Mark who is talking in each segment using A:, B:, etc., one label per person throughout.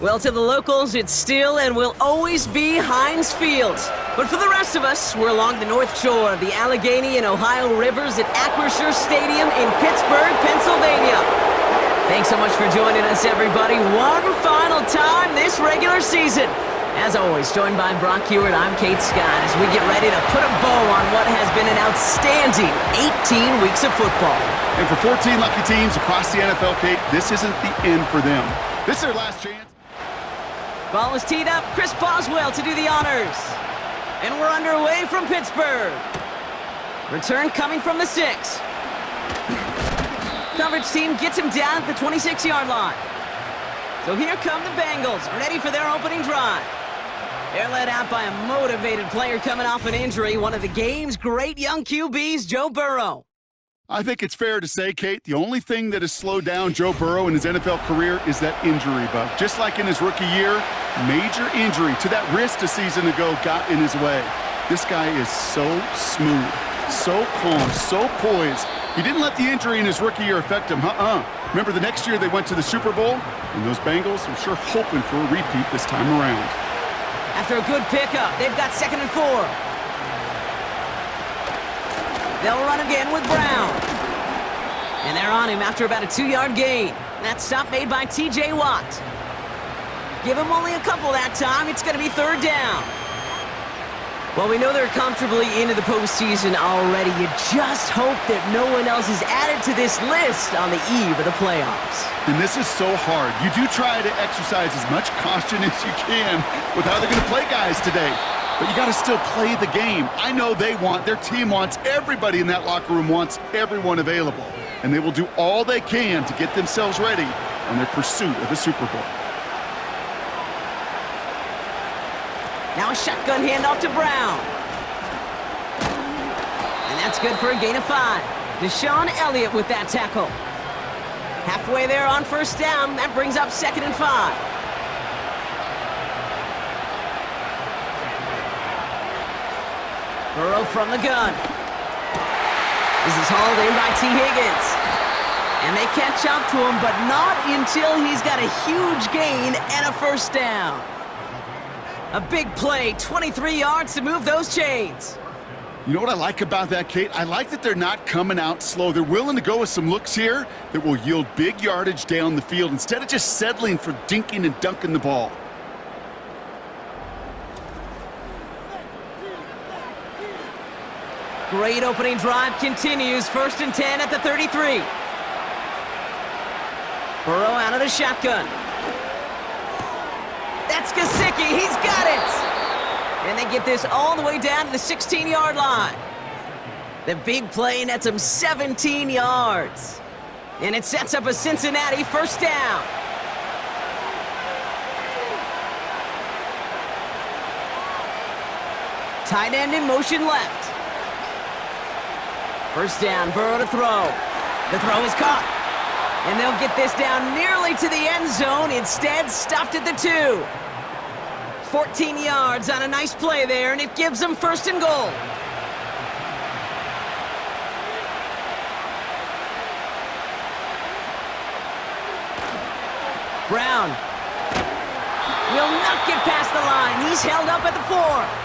A: Well, to the locals, it's still and will always be Heinz Field. But for the rest of us, we're along the north shore of the Allegheny and Ohio rivers at Acrisure Stadium in Pittsburgh, Pennsylvania. Thanks so much for joining us, everybody. One final time this regular season. As always, joined by Brock Hewitt, I'm Kate Scott as we get ready to put a bow on what has been an outstanding 18 weeks of football.
B: And for 14 lucky teams across the NFL, Kate, this isn't the end for them. This is their last chance.
A: Ball is teed up. Chris Boswell to do the honors. And we're underway from Pittsburgh. Return coming from the 6. Coverage team gets him down at the 26-yard line. So here come the Bengals, ready for their opening drive. They're led out by a motivated player coming off an injury, one of the game's great young QBs, Joe Burrow.
B: I think it's fair to say, Kate, the only thing that has slowed down Joe Burrow in his NFL career is that injury bug. Just like in his rookie year, major injury to that wrist a season ago got in his way. This guy is so smooth, so calm, so poised. He didn't let the injury in his rookie year affect him. Remember the next year they went to the Super Bowl? And those Bengals were sure hoping for a repeat this time around.
A: After a good pickup, they've got 2nd and 4. They'll run again with Brown. And they're on him after about a 2-yard gain. That stop made by T.J. Watt. Give him only a couple that time. It's going to be 3rd down. Well, we know they're comfortably into the postseason already. You just hope that no one else is added to this list on the eve of the playoffs.
B: And this is so hard. You do try to exercise as much caution as you can with how they're going to play guys today. But you got to still play the game. I know their team wants, everybody in that locker room wants everyone available. And they will do all they can to get themselves ready on their pursuit of the Super Bowl.
A: Now a shotgun handoff to Brown. And that's good for a gain of 5. Deshaun Elliott with that tackle. Halfway there on 1st down. That brings up 2nd and 5. Burrow from the gun. This is hauled in by T. Higgins. And they catch up to him, but not until he's got a huge gain and a 1st down. A big play, 23 yards to move those chains.
B: You know what I like about that, Kate? I like that they're not coming out slow. They're willing to go with some looks here that will yield big yardage down the field instead of just settling for dinking and dunking the ball.
A: Great opening drive continues. 1st and 10 at the 33. Burrow out of the shotgun. That's Gesicki. He's got it. And they get this all the way down to the 16-yard line. The big play nets him 17 yards. And it sets up a Cincinnati 1st down. Tight end in motion left. 1st down, Burrow to throw. The throw is caught. And they'll get this down nearly to the end zone. Instead, stopped at the 2. 14 yards on a nice play there, and it gives them 1st and goal. Brown will not get past the line. He's held up at the 4.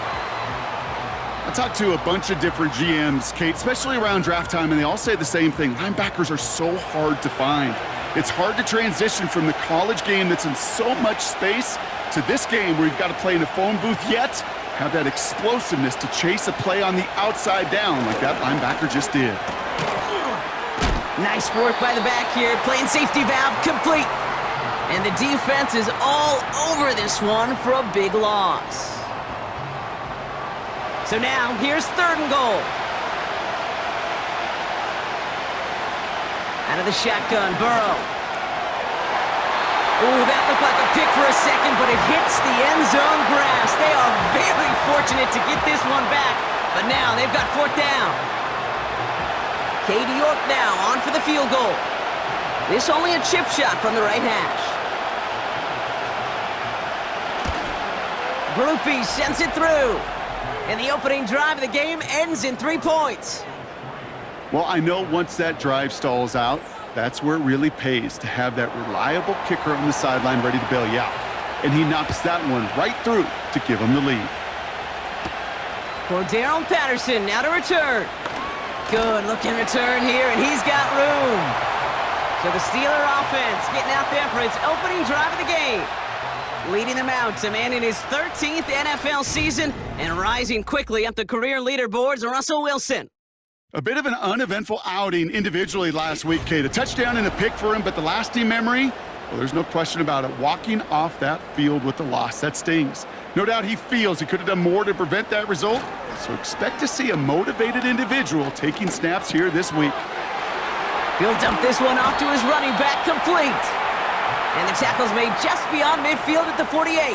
B: I talked to a bunch of different GMs, Kate, especially around draft time, and they all say the same thing. Linebackers are so hard to find. It's hard to transition from the college game that's in so much space to this game where you've got to play in a phone booth, yet have that explosiveness to chase a play on the outside down like that linebacker just did.
A: Nice work by the back here, playing safety valve complete. And the defense is all over this one for a big loss. So now, here's 3rd and goal. Out of the shotgun, Burrow. Ooh, that looked like a pick for a second, but it hits the end zone grass. They are very fortunate to get this one back, but now they've got 4th down. Katie York now on for the field goal. This only a chip shot from the right hash. Groupie sends it through. And the opening drive of the game ends in 3 points.
B: Well, I know once that drive stalls out, that's where it really pays to have that reliable kicker on the sideline ready to bail you out. and he knocks that one right through to give him the lead.
A: For Darrell Patterson, now to return. Good looking return here, and he's got room. So the Steeler offense getting out there for its opening drive of the game. Leading them out to man in his 13th NFL season and rising quickly up the career leaderboards, Russell Wilson.
B: A bit of an uneventful outing individually last week, Kate. A touchdown and a pick for him, but the lasting memory, well, there's no question about it. Walking off that field with the loss, that stings. No doubt he feels he could have done more to prevent that result, so expect to see a motivated individual taking snaps here this week.
A: He'll dump this one off to his running back, complete. And the tackle's made just beyond midfield at the 48.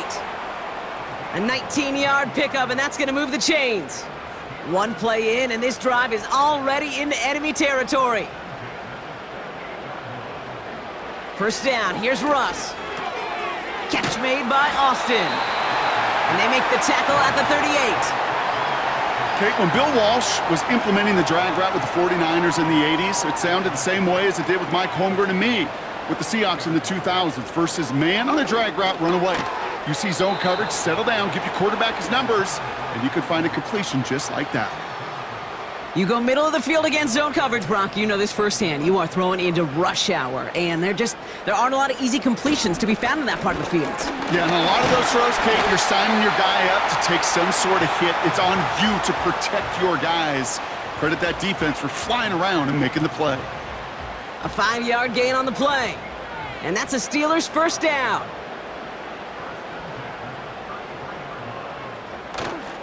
A: A 19-yard pickup, and that's going to move the chains. One play in, and this drive is already into enemy territory. First down, here's Russ. Catch made by Austin. And they make the tackle at the 38.
B: Kate, when Bill Walsh was implementing the drag route with the 49ers in the 80s, it sounded the same way as it did with Mike Holmgren and me with the Seahawks in the 2000s versus man on the drag route, run away. You see zone coverage, settle down, give your quarterback his numbers, and you can find a completion just like that.
A: You go middle of the field against zone coverage, Brock. You know this firsthand. You are throwing into rush hour, and there aren't a lot of easy completions to be found in that part of the field.
B: Yeah, and a lot of those throws, Kate, you're signing your guy up to take some sort of hit. It's on you to protect your guys. Credit that defense for flying around and making the play.
A: A 5-yard gain on the play, and that's a Steelers first down.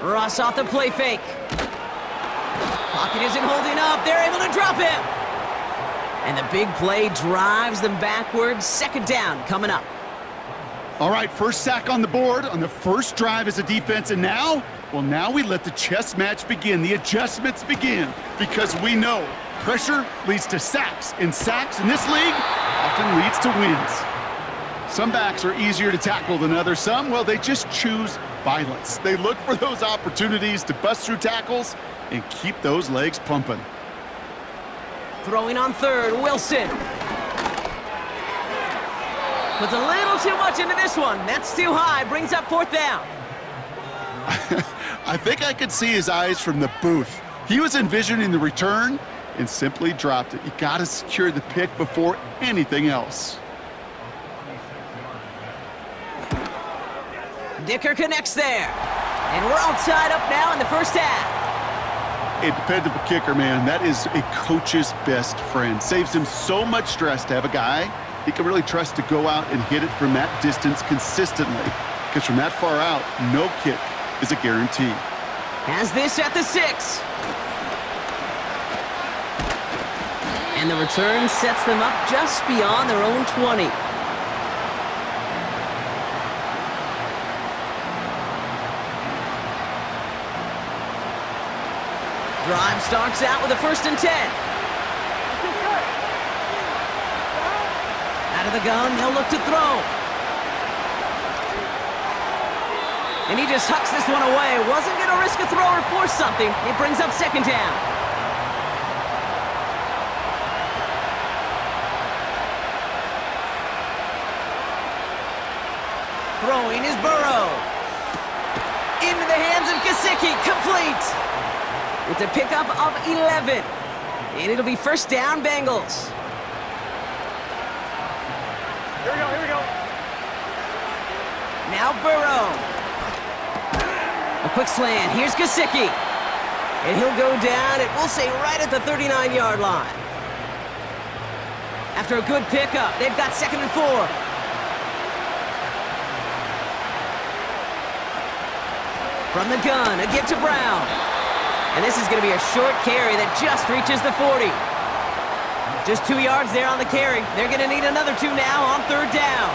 A: Russ off the play fake. Pocket isn't holding up. They're able to drop him. And the big play drives them backwards. Second down coming up.
B: All right, first sack on the board on the first drive as a defense. And now, well, now we let the chess match begin. The adjustments begin because we know pressure leads to sacks. And sacks in this league often leads to wins. Some backs are easier to tackle than others. Some, well, they just choose violence. They look for those opportunities to bust through tackles and keep those legs pumping.
A: Throwing on third, Wilson. Puts a little too much into this one. That's too high. Brings up fourth down.
B: I think I could see his eyes from the booth. He was envisioning the return and simply dropped it. You got to secure the pick before anything else.
A: Dicker connects there. And we're all tied up now in the first half.
B: A dependable kicker, man. That is a coach's best friend. Saves him so much stress to have a guy he can really trust to go out and hit it from that distance consistently. Because from that far out, no kick is a guarantee.
A: Has this at the 6. And the return sets them up just beyond their own 20. Drive starts out with a 1st and 10. Out of the gun, he'll look to throw. And he just hucks this one away. Wasn't going to risk a throw or force something. It brings up second down. Throwing is Burrow. Into the hands of Gesicki. Complete. It's a pickup of 11. And it'll be first down, Bengals.
C: Here we go.
A: Now Burrow. A quick slant. Here's Gesicki. And he'll go down, and we'll say right at the 39-yard line. After a good pickup, they've got 2nd and 4. From the gun, a give to Brown. And this is going to be a short carry that just reaches the 40. Just 2 yards there on the carry. They're going to need another 2 now on third down.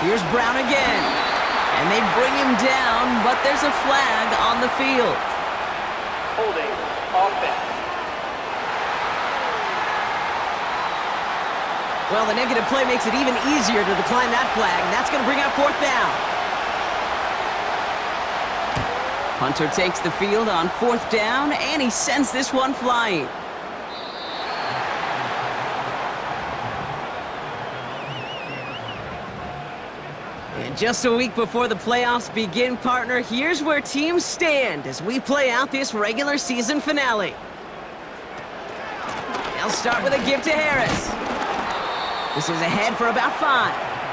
A: Here's Brown again. And they bring him down, but there's a flag on the field.
C: Holding offense.
A: Well, the negative play makes it even easier to decline that flag. And that's going to bring up fourth down. Hunter takes the field on fourth down, and he sends this one flying. And just a week before the playoffs begin, partner, here's where teams stand as we play out this regular season finale. They'll start with a give to Harris. This is ahead for about 5.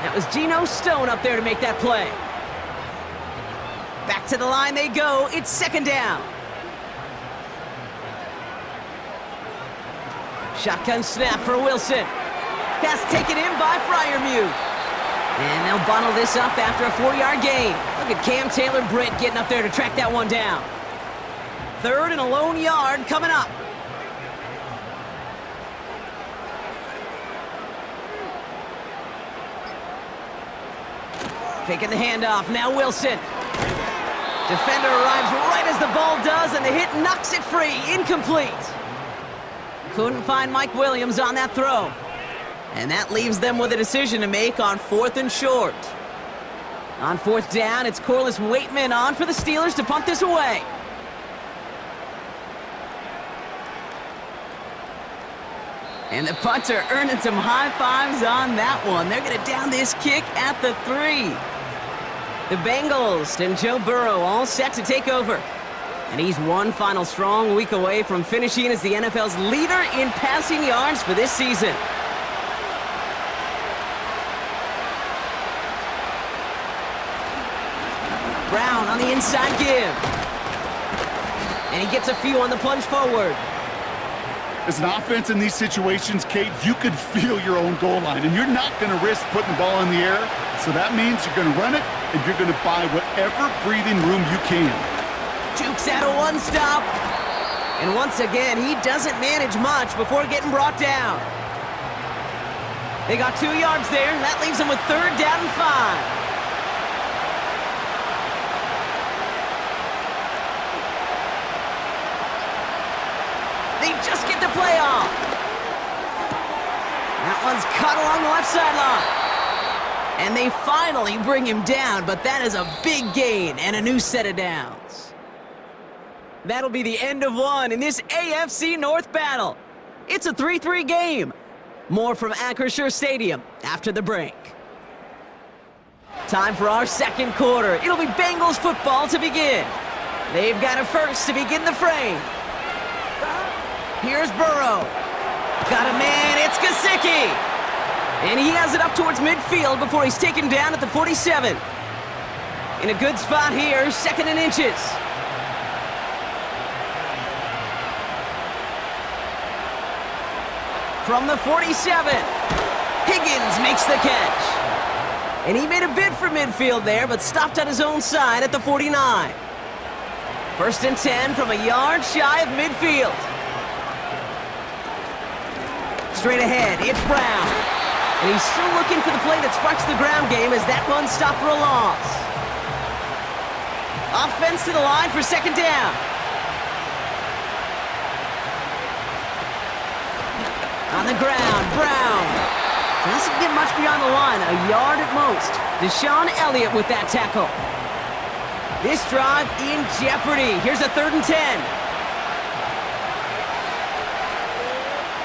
A: That was Geno Stone up there to make that play. Back to the line they go. It's second down. Shotgun snap for Wilson. Pass taken in by Freiermuth. And they'll bundle this up after a 4-yard gain. Look at Cam Taylor-Britt getting up there to track that one down. 3rd and a lone yard coming up. Taking the handoff, now Wilson. Defender arrives right as the ball does, and the hit knocks it free, incomplete. Couldn't find Mike Williams on that throw. And that leaves them with a decision to make on 4th and short. On 4th down, it's Corliss Waitman on for the Steelers to punt this away. And the punter earning some high fives on that one. They're going to down this kick at the 3. The Bengals and Joe Burrow all set to take over. And he's one final strong week away from finishing as the NFL's leader in passing yards for this season. Brown on the inside give. And he gets a few on the plunge forward.
B: As an offense in these situations, Kate, you could feel your own goal line, and you're not going to risk putting the ball in the air. So that means you're going to run it, and you're going to buy whatever breathing room you can.
A: Jukes out a one-stop. And once again, he doesn't manage much before getting brought down. They got 2 yards there, and that leaves them with 3rd down and 5. They just get the play off. That one's cut along the left sideline. And they finally bring him down, but that is a big gain and a new set of downs. That'll be the end of one in this AFC North battle. It's a 3-3 game. More from Acrisure Stadium after the break. Time for our second quarter. It'll be Bengals football to begin. They've got a first to begin the frame. Here's Burrow. Got a man, it's Gesicki. And he has it up towards midfield before he's taken down at the 47. In a good spot here, 2nd and inches. From the 47, Higgins makes the catch. And he made a bid for midfield there, but stopped on his own side at the 49. 1st and 10 from a yard shy of midfield. Straight ahead, it's Brown. And he's still looking for the play that sparks the ground game as that one stopped for a loss. Offense to the line for 2nd down. On the ground, Brown. Doesn't get much beyond the line, a yard at most. Deshaun Elliott with that tackle. This drive in jeopardy. Here's a 3rd and 10.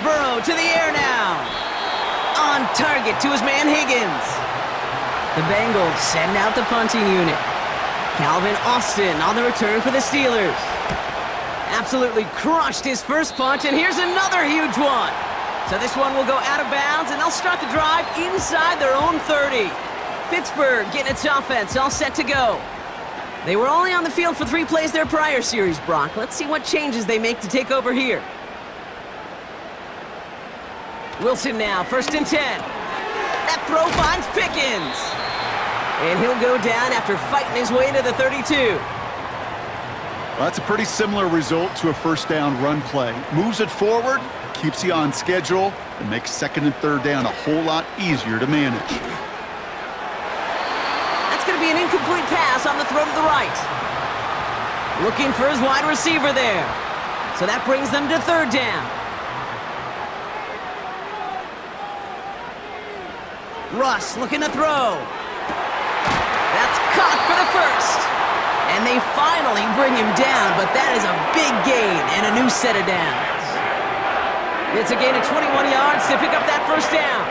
A: Burrow to the air now. On target to his man Higgins. The Bengals send out the punting unit. Calvin Austin on the return for the Steelers. Absolutely crushed his first punt, and here's another huge one. So this one will go out of bounds, and they'll start the drive inside their own 30. Pittsburgh getting its offense all set to go. They were only on the field for 3 plays their prior series, Brock. Let's see what changes they make to take over here. Wilson now, 1st and 10. That throw finds Pickens. And he'll go down after fighting his way into the 32.
B: Well, that's a pretty similar result to a 1st down run play. Moves it forward, keeps you on schedule, and makes 2nd and 3rd down a whole lot easier to manage.
A: That's going to be an incomplete pass on the throw to the right. Looking for his wide receiver there. So that brings them to 3rd down. Russ looking to throw. That's caught for the 1st. And they finally bring him down, but that is a big gain and a new set of downs. It's a gain of 21 yards to pick up that 1st down.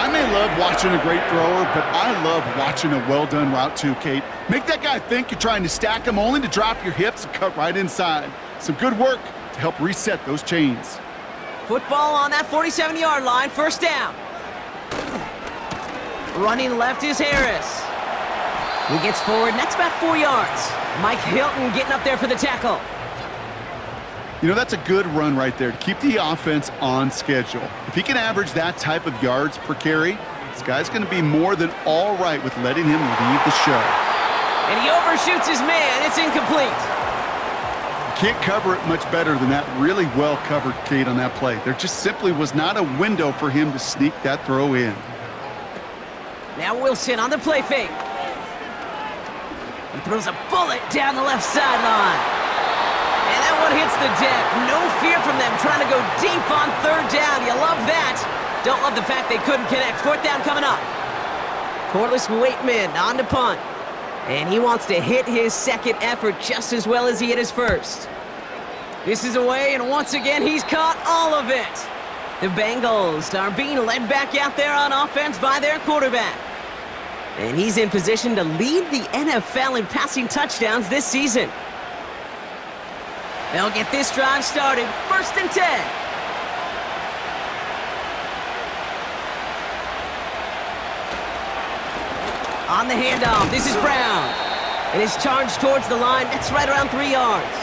B: I I may love watching a great thrower, but I love watching a well-done route too, Kate. Make that guy think you're trying to stack him only to drop your hips and cut right inside. Some good work to help reset those chains.
A: Football on that 47-yard line, first down. Running left is Harris. He gets forward, and that's about 4 yards. Mike Hilton getting up there for the tackle.
B: You know, that's a good run right there to keep the offense on schedule. If he can average that type of yards per carry, this guy's going to be more than all right with letting him lead the show.
A: And he overshoots his man. It's incomplete.
B: You can't cover it much better than that. Really well covered, Kate, on that play. There just simply was not a window for him to sneak that throw in.
A: Now Wilson on the play fake. He throws a bullet down the left sideline. And that one hits the deck. No fear from them trying to go deep on third down. You love that. Don't love the fact they couldn't connect. Fourth down coming up. Corliss Waitman on to punt. And he wants to hit his second effort just as well as he hit his first. This is away, and once again, he's caught all of it. The Bengals are being led back out there on offense by their quarterback. And he's in position to lead the NFL in passing touchdowns this season. They'll get this drive started. First and 10. On the handoff, this is Brown. And it's charged towards the line. That's right around 3 yards.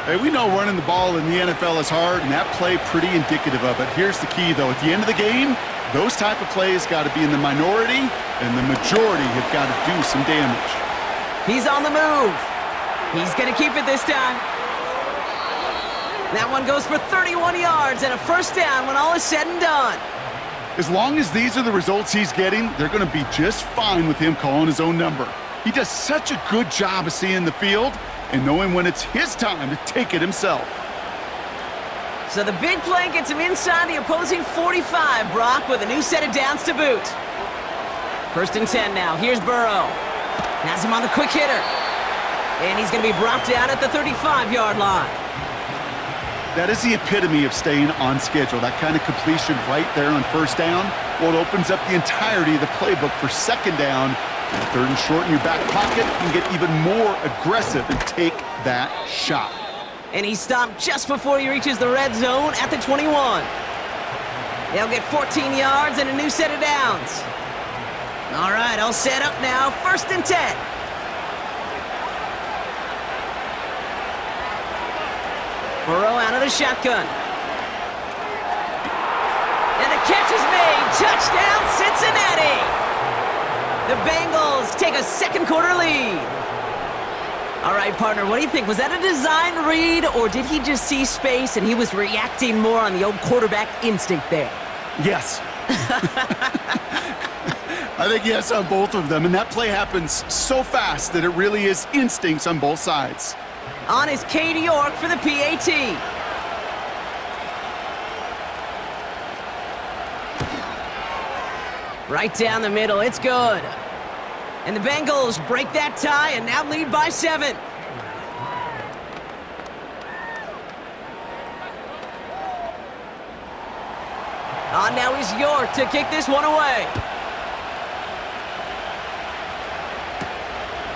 B: Hey, we know running the ball in the NFL is hard, and that play pretty indicative of it. Here's the key, though. At the end of the game, those type of plays got to be in the minority, and the majority have got to do some damage.
A: He's on the move. He's going to keep it this time. That one goes for 31 yards and a first down when all is said and done.
B: As long as these are the results he's getting, they're going to be just fine with him calling his own number. He does such a good job of seeing the field and knowing when it's his time to take it himself.
A: So the big play gets him inside the opposing 45, Brock, with a new set of downs to boot. First and 10 now. Here's Burrow. Has him on the quick hitter. And he's going to be brought down at the 35-yard line.
B: That is the epitome of staying on schedule. That kind of completion right there on first down, well, it opens up the entirety of the playbook for second down. And third and short in your back pocket, you can get even more aggressive and take that shot.
A: And he stopped just before he reaches the red zone at the 21. They'll get 14 yards and a new set of downs. All right, all set up now. First and 10. Burrow out of the shotgun. And the catch is made. Touchdown, Cincinnati. The Bengals take a second quarter lead. All right, partner, what do you think? Was that a design read, or did he just see space and he was reacting more on the old quarterback instinct there?
B: Yes. I think yes on both of them, and that play happens so fast that it really is instincts on both sides.
A: On is Katie York for the PAT. Right down the middle, it's good. And the Bengals break that tie and now lead by 7. On now is York to kick this one away.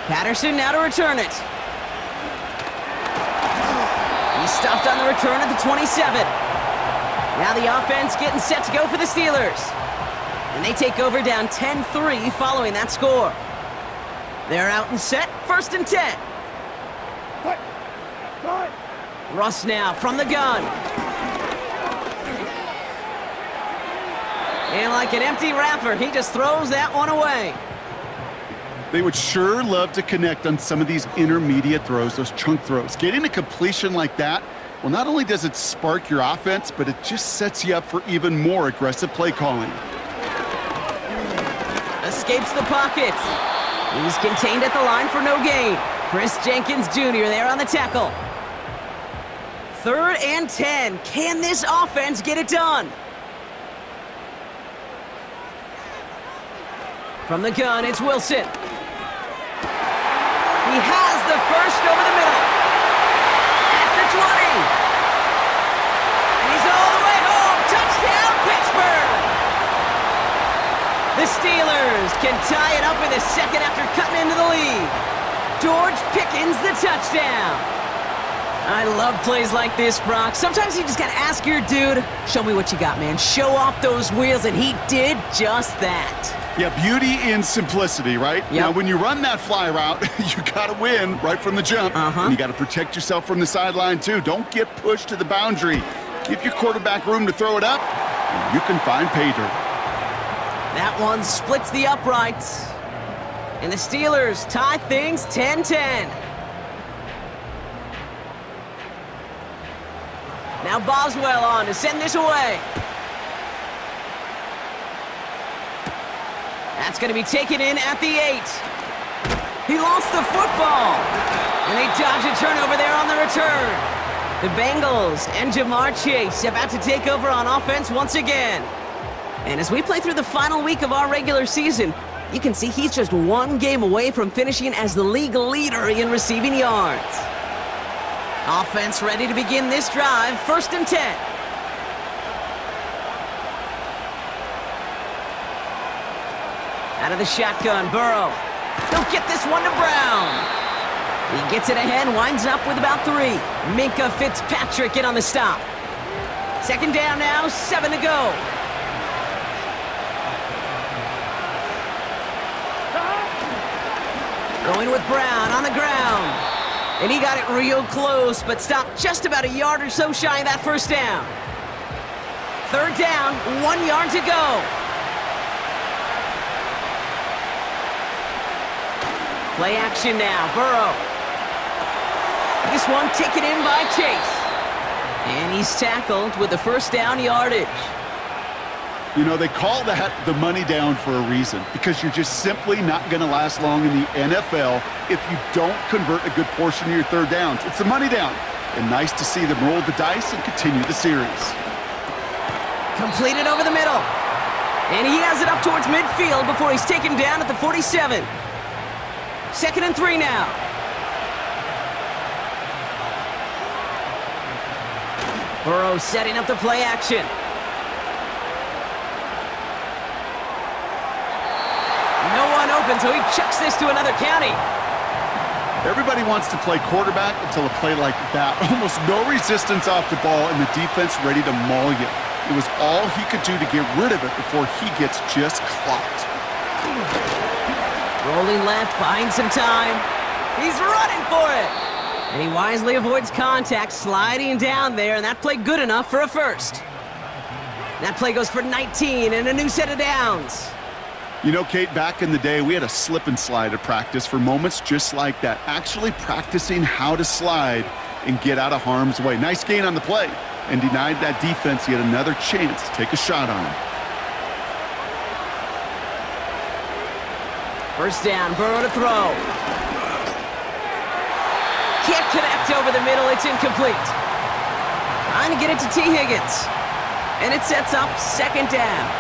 A: Patterson now to return it. He's stuffed on the return at the 27. Now the offense getting set to go for the Steelers. And they take over down 10-3 following that score. They're out and set, first and 10. Russ now from the gun. And like an empty wrapper, he just throws that one away.
B: They would sure love to connect on some of these intermediate throws, those chunk throws. Getting a completion like that, well, not only does it spark your offense, but it just sets you up for even more aggressive play calling.
A: Escapes the pocket. He's contained at the line for no gain. Chris Jenkins Jr. there on the tackle. Third and 10. Can this offense get it done? From the gun, it's Wilson. He has the first over the middle. At the 20. And he's all the way home. Touchdown, Pittsburgh. The Steelers can tie it up in the second after cutting into the lead. George Pickens the touchdown. I love plays like this, Brock. Sometimes you just gotta ask your dude, show me what you got, man. Show off those wheels, and he did just that.
B: Yeah, beauty in simplicity, right?
A: Yep.
B: Now, when you run that fly route, you gotta win right from the jump. And you gotta protect yourself from the sideline, too. Don't get pushed to the boundary. Give your quarterback room to throw it up, and you can find pay dirt.
A: That one splits the uprights. And the Steelers tie things 10-10. Now Boswell on to send this away. That's going to be taken in at the 8. He lost the football. And they dodge a turnover there on the return. The Bengals and Jamar Chase about to take over on offense once again. And as we play through the final week of our regular season, you can see he's just one game away from finishing as the league leader in receiving yards. Offense ready to begin this drive, 1st and 10. Out of the shotgun, Burrow. He'll get this one to Brown. He gets it ahead, winds up with about 3. Minkah Fitzpatrick in on the stop. 2nd down now, 7 to go. Going with Brown on the ground. And he got it real close, but stopped just about a yard or so shy of that 1st down. 3rd down, 1 yard to go. Play action now, Burrow. This one taken in by Chase. And he's tackled with the 1st down yardage.
B: You know, they call that the money down for a reason, because you're just simply not going to last long in the NFL if you don't convert a good portion of your 3rd downs. It's the money down. And nice to see them roll the dice and continue the series.
A: Completed over the middle. And he has it up towards midfield before he's taken down at the 47. 2nd and 3 now. Burrow setting up the play action. No one open, so he chucks this to another county.
B: Everybody wants to play quarterback until a play like that. Almost no resistance off the ball and the defense ready to maul you. It was all he could do to get rid of it before he gets just clocked.
A: Rolling left, buying some time. He's running for it. And he wisely avoids contact, sliding down there, and that play good enough for a 1st. That play goes for 19 and a new set of downs.
B: You know, Kate, back in the day, we had a slip and slide at practice for moments just like that. Actually practicing how to slide and get out of harm's way. Nice gain on the play, and denied that defense yet another chance to take a shot on him.
A: 1st down, Burrow to throw. Can't connect over the middle, it's incomplete. Trying to get it to T. Higgins. And it sets up 2nd down.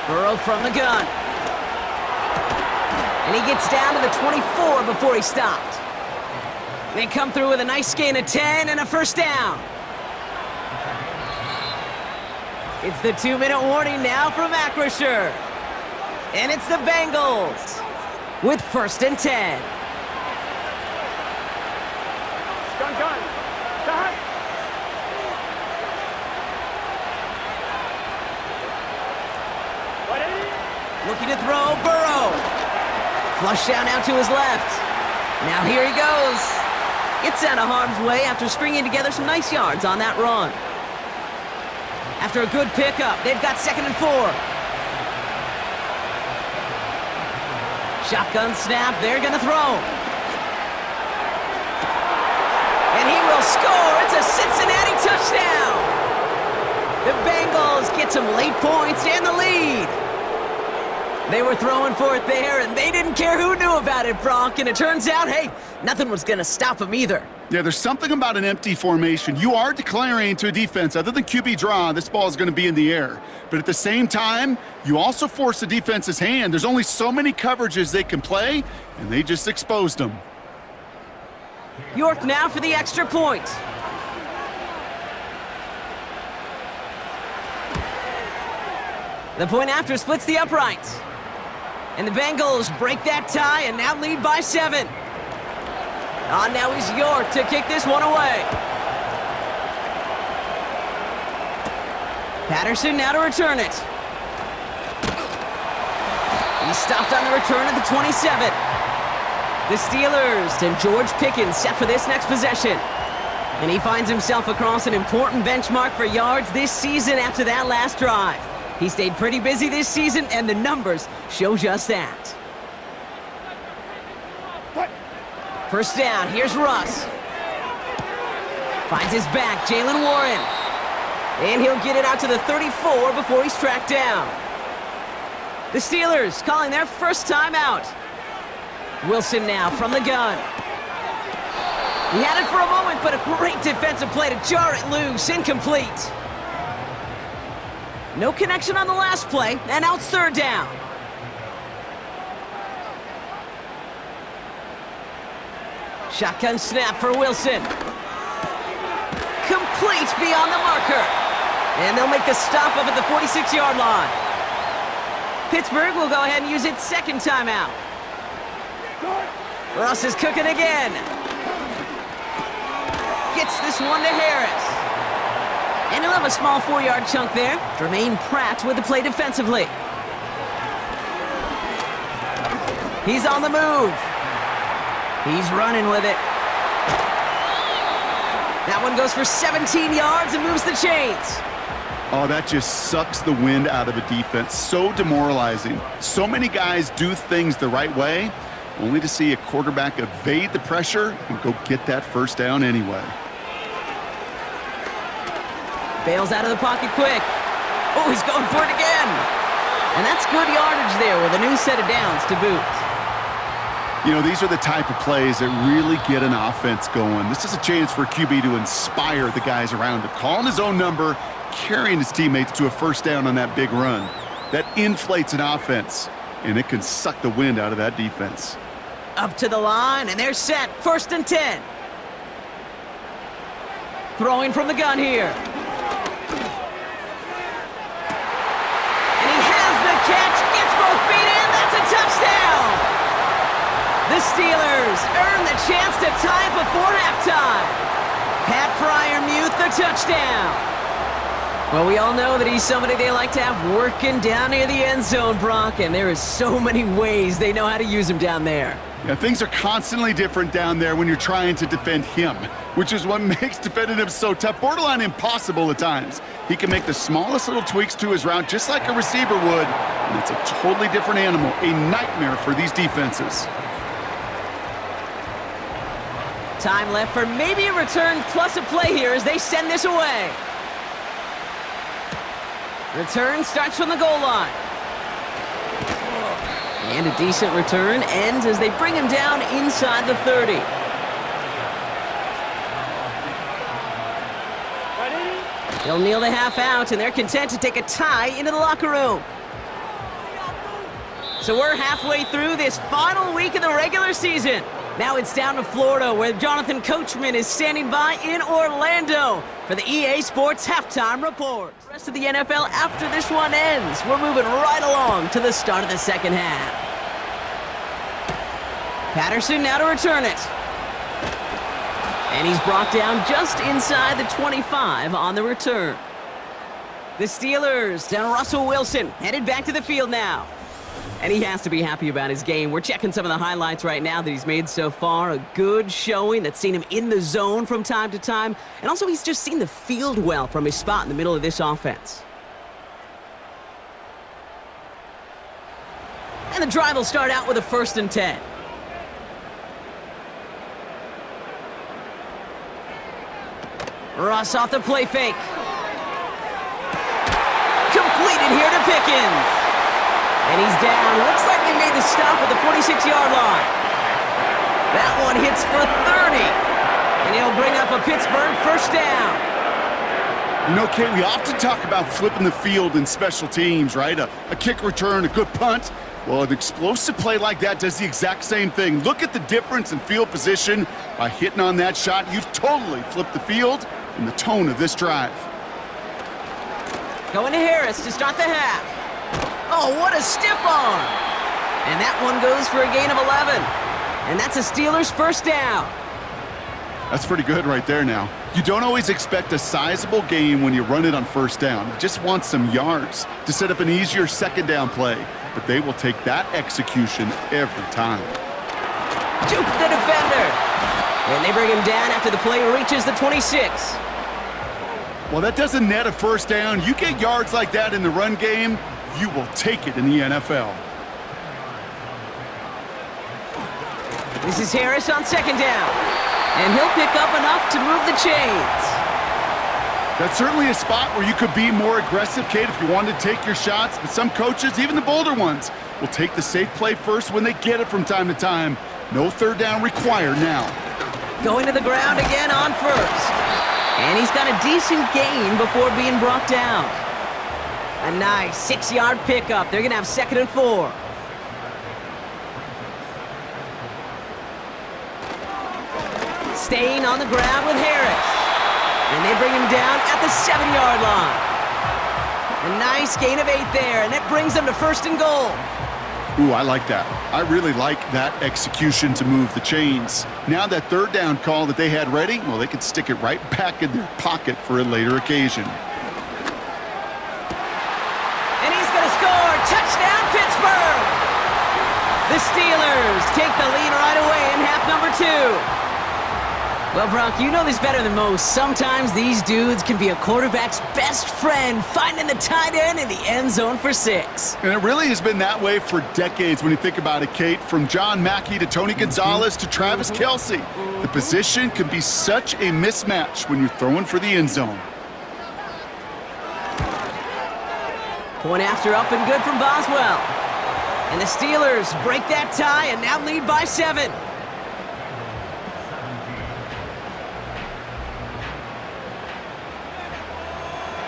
A: Burrow from the gun. And he gets down to the 24 before he stopped. They come through with a nice gain of 10 and a 1st down. It's the 2-minute warning now from Acrisure. And it's the Bengals with 1st and 10.
C: Gun. Shot.
A: Looking to throw, Burrow. Flush down out to his left. Now here he goes. Gets out of harm's way after stringing together some nice yards on that run. After a good pickup, they've got 2nd and 4. Shotgun snap, they're gonna throw. And he will score, it's a Cincinnati touchdown! The Bengals get some late points and the lead. They were throwing for it there, and they didn't care who knew about it, Brock. And it turns out, hey, nothing was gonna stop them either.
B: Yeah, there's something about an empty formation. You are declaring to a defense, other than QB draw, this ball is going to be in the air. But at the same time, you also force the defense's hand. There's only so many coverages they can play, and they just exposed them.
A: York now for the extra point. The point after splits the uprights. And the Bengals break that tie and now lead by 7. Now he's York to kick this one away. Patterson now to return it. He stopped on the return at the 27. The Steelers and George Pickens set for this next possession. And he finds himself across an important benchmark for yards this season after that last drive. He stayed pretty busy this season, and the numbers show just that. First down, here's Russ. Finds his back, Jalen Warren. And he'll get it out to the 34 before he's tracked down. The Steelers calling their first timeout. Wilson now from the gun. He had it for a moment, but a great defensive play to jar it loose, incomplete. No connection on the last play, and now it's third down. Shotgun snap for Wilson. Complete beyond the marker. And they'll make the stop up at the 46-yard line. Pittsburgh will go ahead and use its second timeout. Russ is cooking again. Gets this one to Harris. And he'll have a small 4-yard chunk there. Jermaine Pratt with the play defensively. He's on the move. He's running with it. That one goes for 17 yards and moves the chains.
B: Oh, that just sucks the wind out of a defense. So demoralizing. So many guys do things the right way, only to see a quarterback evade the pressure and go get that first down anyway.
A: Bails out of the pocket quick. Oh, he's going for it again. And that's good yardage there with a new set of downs to boot.
B: You know, these are the type of plays that really get an offense going. This is a chance for a QB to inspire the guys around him. Calling his own number, carrying his teammates to a first down on that big run. That inflates an offense, and it can suck the wind out of that defense.
A: Up to the line, and they're set. First and 10. Throwing from the gun here. And he has the catch, gets both feet in, that's a touchdown! The Steelers earn the chance to tie before halftime. Pat Fryermuth, the touchdown. Well, we all know that he's somebody they like to have working down near the end zone, Brock, and there is so many ways they know how to use him down there.
B: Yeah, things are constantly different down there when you're trying to defend him, which is what makes defending him so tough, borderline impossible at times. He can make the smallest little tweaks to his route just like a receiver would, and it's a totally different animal, a nightmare for these defenses.
A: Time left for maybe a return plus a play here as they send this away. Return starts from the goal line. And a decent return ends as they bring him down inside the 30. They'll kneel the half out, and they're content to take a tie into the locker room. So we're halfway through this final week of the regular season. Now it's down to Florida, where Jonathan Coachman is standing by in Orlando for the EA Sports Halftime Report. The rest of the NFL after this one ends. We're moving right along to the start of the second half. Patterson now to return it. And he's brought down just inside the 25 on the return. The Steelers down Russell Wilson, headed back to the field now. And he has to be happy about his game. We're checking some of the highlights right now that he's made so far. A good showing that's seen him in the zone from time to time. And also he's just seen the field well from his spot in the middle of this offense. And the drive will start out with a 1st and 10. Russ off the play fake. Completed here to Pickens. And he's down. Looks like they made the stop at the 46-yard line. That one hits for 30. And he'll bring up a Pittsburgh first down.
B: You know, Kate, we often talk about flipping the field in special teams, right? A kick return, a good punt. Well, an explosive play like that does the exact same thing. Look at the difference in field position. By hitting on that shot, you've totally flipped the field and the tone of this drive.
A: Going to Harris to start the half. Oh, what a stiff arm. And that one goes for a gain of 11. And that's a Steelers first down.
B: That's pretty good right there now. You don't always expect a sizable gain when you run it on first down. You just want some yards to set up an easier second down play. But they will take that execution every time.
A: Juke the defender. And they bring him down after the play reaches the 26.
B: Well, that doesn't net a first down. You get yards like that in the run game, you will take it in the NFL.
A: This is Harris on second down. And he'll pick up enough to move the chains.
B: That's certainly a spot where you could be more aggressive, Kate, if you wanted to take your shots. But some coaches, even the bolder ones, will take the safe play first when they get it from time to time. No third down required now.
A: Going to the ground again on first. And he's got a decent gain before being brought down. A nice 6-yard pickup. They're going to have 2nd and 4. Staying on the ground with Harris. And they bring him down at the 7-yard line. A nice gain of 8 there, and that brings them to 1st and goal.
B: Ooh, I like that. I really like that execution to move the chains. Now that third down call that they had ready, well, they could stick it right back in their pocket for a later occasion.
A: And he's going to score. Touchdown, Pittsburgh! The Steelers take the lead right away in half number 2. Well, Brock, you know this better than most. Sometimes these dudes can be a quarterback's best friend, finding the tight end in the end zone for 6.
B: And it really has been that way for decades when you think about it, Kate. From John Mackey to Tony Gonzalez to Travis Kelce. The position can be such a mismatch when you're throwing for the end zone.
A: Point after up and good from Boswell. And the Steelers break that tie and now lead by 7.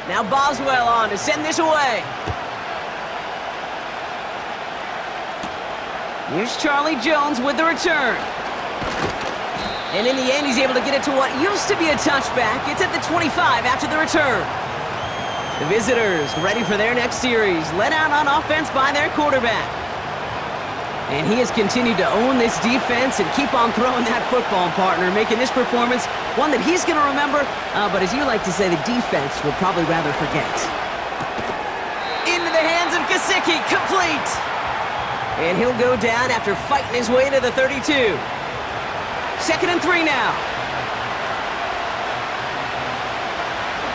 A: Now Boswell on to send this away. Here's Charlie Jones with the return. And in the end, he's able to get it to what used to be a touchback. It's at the 25 after the return. The visitors ready for their next series, led out on offense by their quarterback. And he has continued to own this defense and keep on throwing that football, partner, making this performance one that he's going to remember, but as you like to say, the defense will probably rather forget. Into the hands of Gesicki, complete. And he'll go down after fighting his way to the 32. 2nd and 3 now.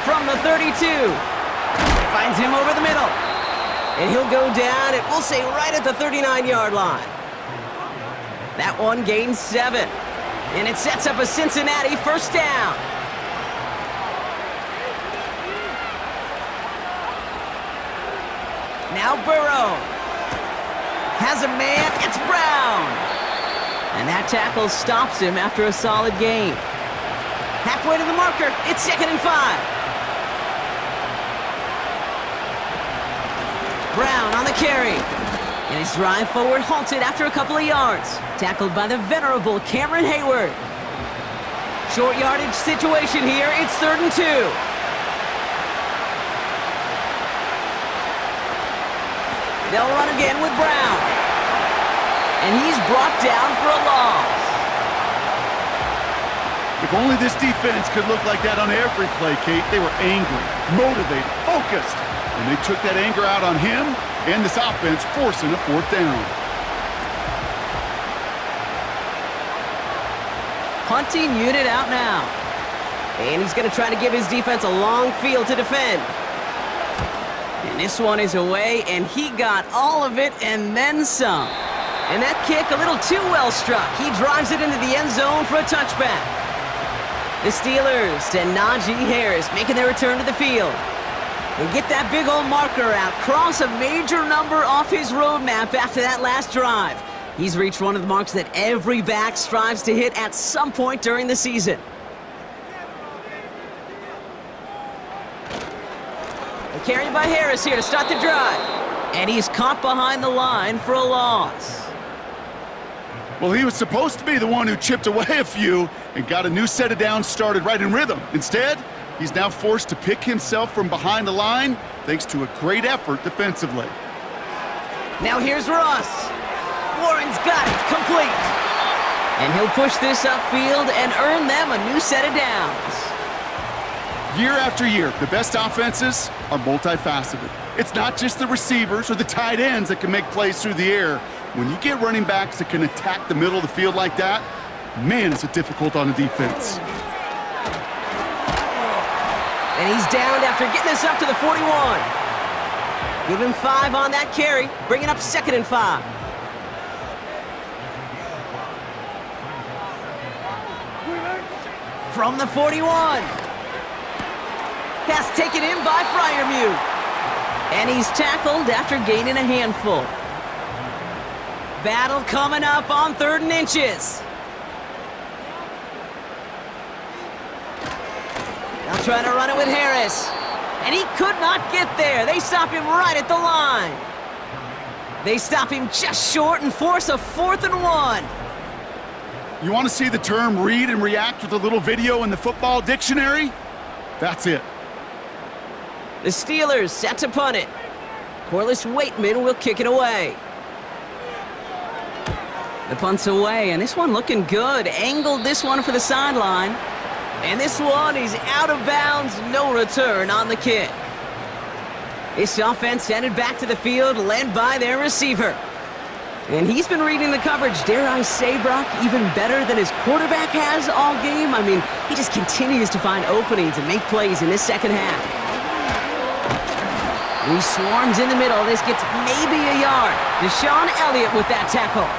A: From the 32. Finds him over the middle. And he'll go down, and we'll say right at the 39-yard line. That one gains 7. And it sets up a Cincinnati first down. Now Burrow has a man. It's Brown. And that tackle stops him after a solid gain. Halfway to the marker. It's 2nd and 5. Brown on the carry. And his drive forward halted after a couple of yards. Tackled by the venerable Cameron Hayward. Short yardage situation here. It's 3rd and 2. They'll run again with Brown. And he's brought down for a loss.
B: If only this defense could look like that on every play, Kate. They were angry, motivated, focused. And they took that anger out on him and this offense, forcing a 4th down.
A: Punting unit out now. And he's going to try to give his defense a long field to defend. And this one is away, and he got all of it and then some. And that kick a little too well struck. He drives it into the end zone for a touchback. The Steelers and Najee Harris making their return to the field. And get that big old marker out. Cross a major number off his roadmap after that last drive. He's reached one of the marks that every back strives to hit at some point during the season. A carry by Harris here to start the drive. And he's caught behind the line for a loss.
B: Well, he was supposed to be the one who chipped away a few and got a new set of downs started right in rhythm. Instead, he's now forced to pick himself from behind the line thanks to a great effort defensively.
A: Now here's Ross. Warren's got it, complete. And he'll push this upfield and earn them a new set of downs.
B: Year after year, the best offenses are multifaceted. It's not just the receivers or the tight ends that can make plays through the air. When you get running backs that can attack the middle of the field like that, man, is it difficult on the defense.
A: And he's downed after getting us up to the 41. Give him 5 on that carry, bringing up 2nd and 5. From the 41. Pass taken in by Freiermuth. And he's tackled after gaining a handful. Battle coming up on 3rd and inches. Now trying to run it with Harris. And he could not get there. They stop him right at the line. They stop him just short and force a 4th and 1.
B: You want to see the term read and react with a little video in the football dictionary? That's it.
A: The Steelers set to punt it. Corliss Waitman will kick it away. The punt's away, and this one looking good. Angled this one for the sideline. And this one is out of bounds, no return on the kick. This offense headed back to the field, led by their receiver. And he's been reading the coverage, dare I say, Brock, even better than his quarterback has all game. I mean, he just continues to find openings and make plays in this second half. He swarms in the middle. This gets maybe a yard. Deshaun Elliott with that tackle.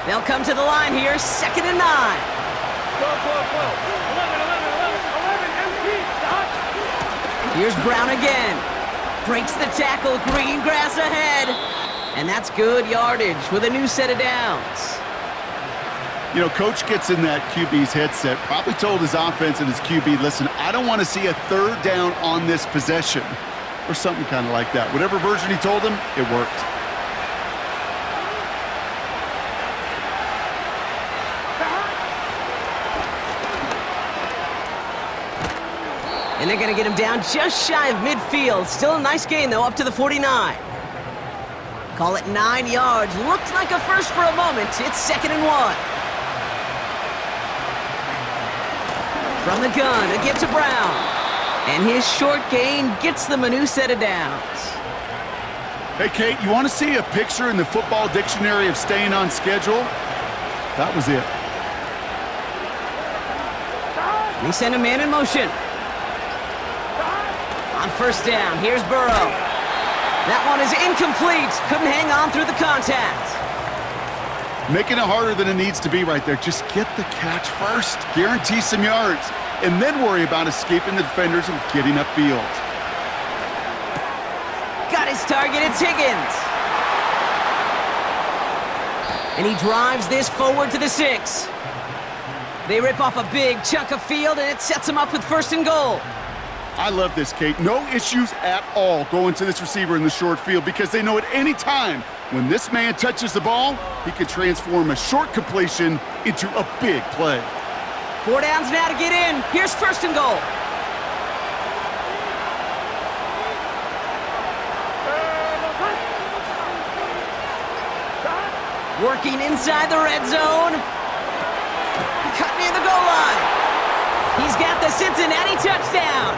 A: They'll come to the line here, 2nd and 9.
C: 12, 12, 12. 11, empty, stop.
A: Here's Brown again. Breaks the tackle, green grass ahead. And that's good yardage with a new set of downs.
B: You know, coach gets in that QB's headset, probably told his offense and his QB, listen, I don't want to see a 3rd down on this possession. Or something kind of like that. Whatever version he told him, it worked.
A: And they're going to get him down just shy of midfield. Still a nice gain, though, up to the 49. Call it 9 yards. Looked like a first for a moment. It's 2nd and 1. From the gun, a give to Brown. And his short gain gets them a new set of downs.
B: Hey, Kate, you want to see a picture in the football dictionary of staying on schedule? That was it.
A: They send a man in motion. On 1st down, here's Burrow. That one is incomplete. Couldn't hang on through the contact.
B: Making it harder than it needs to be right there. Just get the catch first. Guarantee some yards. And then worry about escaping the defenders and getting upfield.
A: Got his target, it's Higgins. And he drives this forward to the 6. They rip off a big chunk of field, and it sets him up with 1st and goal.
B: I love this, Kate. No issues at all going to this receiver in the short field because they know at any time when this man touches the ball, he can transform a short completion into a big play.
A: 4 downs now to get in. Here's 1st and goal. Working inside the red zone. Cut near the goal line. He's got the Cincinnati touchdown.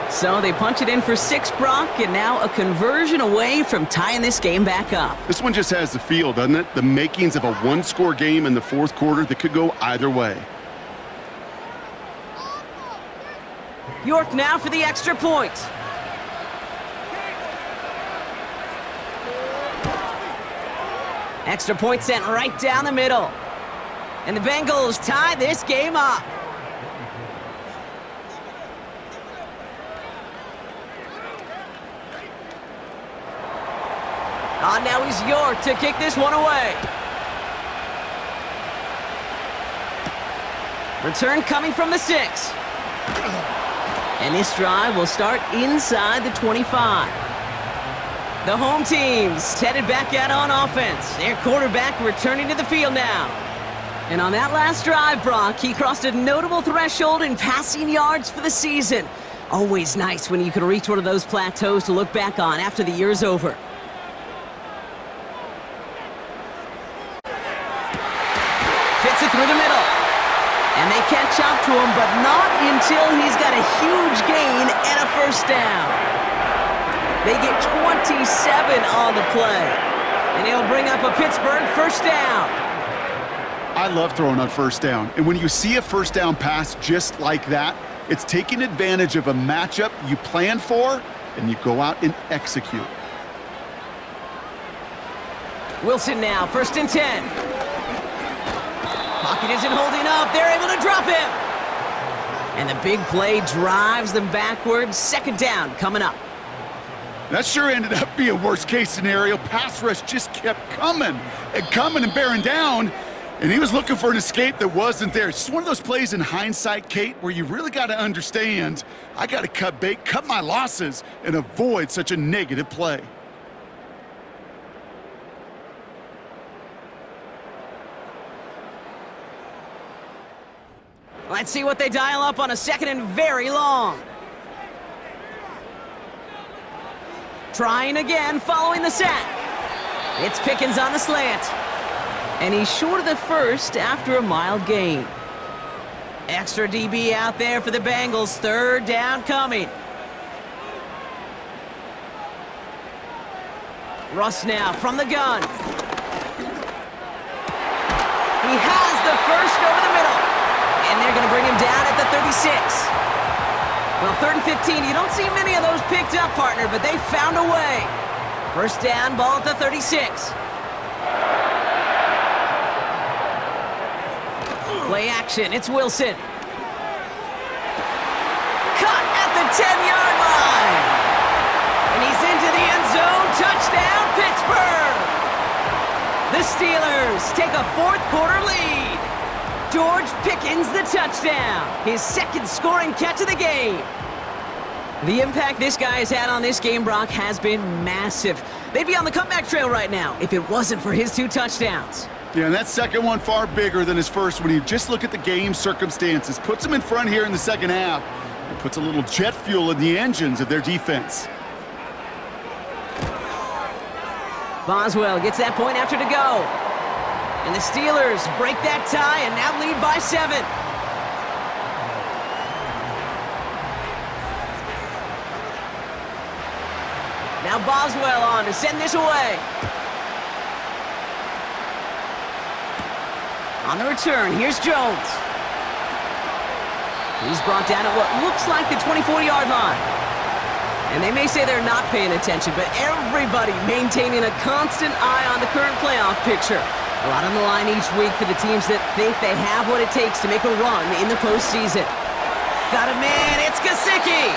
A: So they punch it in for 6, Brock, and now a conversion away from tying this game back up.
B: This one just has the feel, doesn't it? The makings of a 1-score game in the 4th quarter that could go either way.
A: York now for the extra point. Extra point sent right down the middle. And the Bengals tie this game up. On now is York to kick this one away. Return coming from the 6. And this drive will start inside the 25. The home team's headed back out on offense. Their quarterback returning to the field now. And on that last drive, Brock, he crossed a notable threshold in passing yards for the season. Always nice when you can reach one of those plateaus to look back on after the year's over. Fits it through the middle. And they catch up to him, but not until he's got a huge gain and a first down. They get 27 on the play. And he'll bring up a Pittsburgh first down.
B: I love throwing on first down. And when you see a first down pass just like that, it's taking advantage of a matchup you plan for, and you go out and execute.
A: Wilson now, 1st and 10. Pocket isn't holding up. They're able to drop him. And the big play drives them backwards. 2nd down coming up.
B: That sure ended up being a worst-case scenario. Pass rush just kept coming and bearing down, and he was looking for an escape that wasn't there. It's just one of those plays in hindsight, Kate, where you really got to understand, I got to cut bait, cut my losses, and avoid such a negative play.
A: Let's see what they dial up on a 2nd and very long. Trying again, following the sack. It's Pickens on the slant. And he's short of the first after a mild gain. Extra DB out there for the Bengals. 3rd down coming. Russ now from the gun. He has the first over the middle. And they're going to bring him down at the 36. Well, 3rd and 15, you don't see many of those picked up, partner, but they found a way. First down, ball at the 36. Play action, it's Wilson. Cut at the 10-yard line. And he's into the end zone. Touchdown, Pittsburgh. The Steelers take a 4th quarter lead. George Pickens the touchdown. His 2nd scoring catch of the game. The impact this guy has had on this game, Brock, has been massive. They'd be on the comeback trail right now if it wasn't for his 2 touchdowns.
B: Yeah, and that 2nd one far bigger than his 1st when you just look at the game circumstances. Puts them in front here in the 2nd half. It puts a little jet fuel in the engines of their defense.
A: Boswell gets that point after to go. And the Steelers break that tie and now lead by 7. Now Boswell on to send this away. On the return, here's Jones. He's brought down at what looks like the 24-yard line. And they may say they're not paying attention, but everybody maintaining a constant eye on the current playoff picture. A lot on the line each week for the teams that think they have what it takes to make a run in the postseason. Got a man, it's Gesicki!